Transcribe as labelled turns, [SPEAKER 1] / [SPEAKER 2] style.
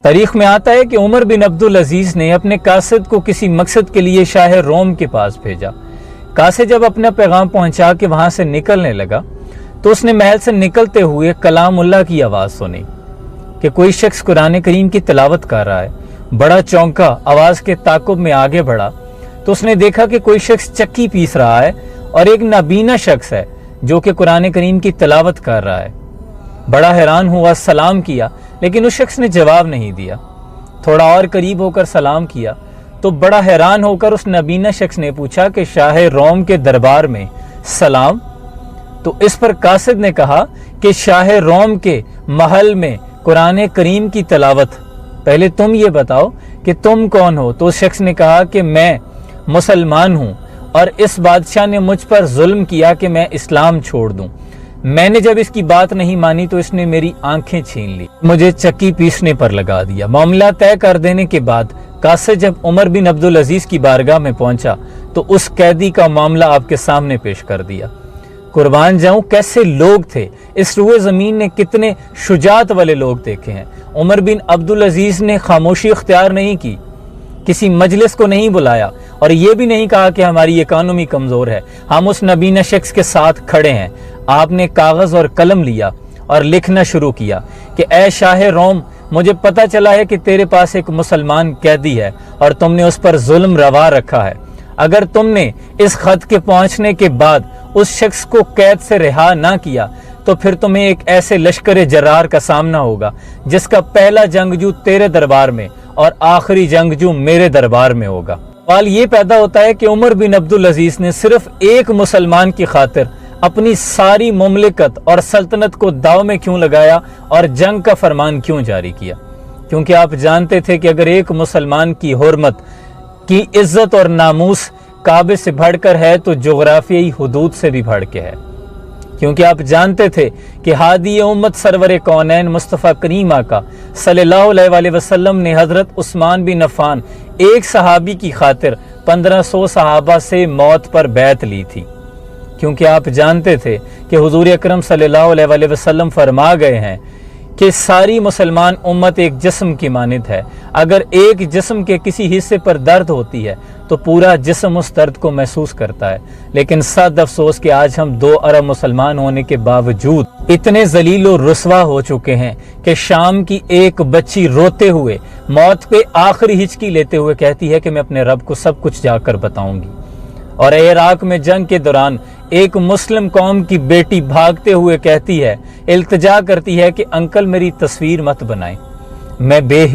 [SPEAKER 1] تاریخ میں آتا ہے کہ عمر بن عبد العزیز نے اپنے قاصد کو کسی مقصد کے لیے شاہ روم کے پاس بھیجا۔ قاصد جب اپنا پیغام پہنچا کے وہاں سے نکلنے لگا تو اس نے محل سے نکلتے ہوئے کلام اللہ کی آواز سنی کہ کوئی شخص قرآن کریم کی تلاوت کر رہا ہے۔ بڑا چونکا، آواز کے تعاقب میں آگے بڑھا تو اس نے دیکھا کہ کوئی شخص چکی پیس رہا ہے اور ایک نابینا شخص ہے جو کہ قرآن کریم کی تلاوت کر رہا ہے۔ بڑا حیران ہوا، سلام کیا، لیکن اس شخص نے جواب نہیں دیا۔ تھوڑا اور قریب ہو کر سلام کیا تو بڑا حیران ہو کر اس نابینا شخص نے پوچھا کہ شاہ روم کے دربار میں سلام؟ تو اس پر قاصد نے کہا کہ شاہ روم کے محل میں قرآن کریم کی تلاوت، پہلے تم یہ بتاؤ کہ تم کون ہو؟ تو اس شخص نے کہا کہ میں مسلمان ہوں اور اس بادشاہ نے مجھ پر ظلم کیا کہ میں اسلام چھوڑ دوں۔ میں نے جب اس کی بات نہیں مانی تو اس نے میری آنکھیں چھین لی، مجھے چکی پیسنے پر لگا دیا۔ معاملہ طے کر دینے کے بعد قاصد جب عمر بن عبد العزیز کی بارگاہ میں پہنچا تو اس قیدی کا معاملہ آپ کے سامنے پیش کر دیا۔ قربان جاؤں، کیسے لوگ تھے! اس روئے زمین نے کتنے شجاعت والے لوگ دیکھے ہیں۔ عمر بن عبد العزیز نے خاموشی اختیار نہیں کی، کسی مجلس کو نہیں بلایا اور یہ بھی نہیں کہا کہ ہماری اکانومی کمزور ہے، ہم اس نابینا شخص کے ساتھ کھڑے ہیں۔ آپ نے کاغذ اور قلم لیا اور لکھنا شروع کیا کہ اے شاہ روم، مجھے پتہ چلا ہے کہ تیرے پاس ایک مسلمان قیدی ہے اور تم نے اس پر ظلم روا رکھا ہے۔ اگر تم نے اس خط کے پہنچنے کے بعد اس شخص کو قید سے رہا نہ کیا تو پھر تمہیں ایک ایسے لشکر جرار کا سامنا ہوگا جس کا پہلا جنگجو تیرے دربار میں اور آخری جنگجو میرے دربار میں ہوگا۔ سوال یہ پیدا ہوتا ہے کہ عمر بن عبد العزیز نے صرف ایک مسلمان کی خاطر اپنی ساری مملکت اور سلطنت کو داؤ میں کیوں لگایا اور جنگ کا فرمان کیوں جاری کیا؟ کیونکہ آپ جانتے تھے کہ اگر ایک مسلمان کی حرمت کی عزت اور ناموس کعبے سے بڑھ کر ہے تو جغرافیائی حدود سے بھی بڑھ کے ہے۔ کیونکہ آپ جانتے تھے کہ ہادی امت سرور کونین مصطفیٰ کریم آقا صلی اللہ علیہ وآلہ وسلم نے حضرت عثمان بن عفان ایک صحابی کی خاطر 1500 صحابہ سے موت پر بیعت لی تھی۔ کیونکہ آپ جانتے تھے کہ حضور اکرم صلی اللہ علیہ وآلہ وسلم فرما گئے ہیں کہ ساری مسلمان امت ایک جسم کی مانند ہے، اگر ایک جسم کے کسی حصے پر درد ہوتی ہے تو پورا جسم اس درد کو محسوس کرتا ہے۔ لیکن صد افسوس کہ آج ہم 2 ارب مسلمان ہونے کے باوجود اتنے ذلیل و رسوا ہو چکے ہیں کہ شام کی ایک بچی روتے ہوئے موت پہ آخری ہچکی لیتے ہوئے کہتی ہے کہ میں اپنے رب کو سب کچھ جا کر بتاؤں گی، اور عراق میں جنگ کے دوران ایک مسلم قوم کی بیٹی بھاگتے ہوئے کہتی ہے، التجا کرتی ہے کہ انکل میری تصویر مت بنائیں، میں بے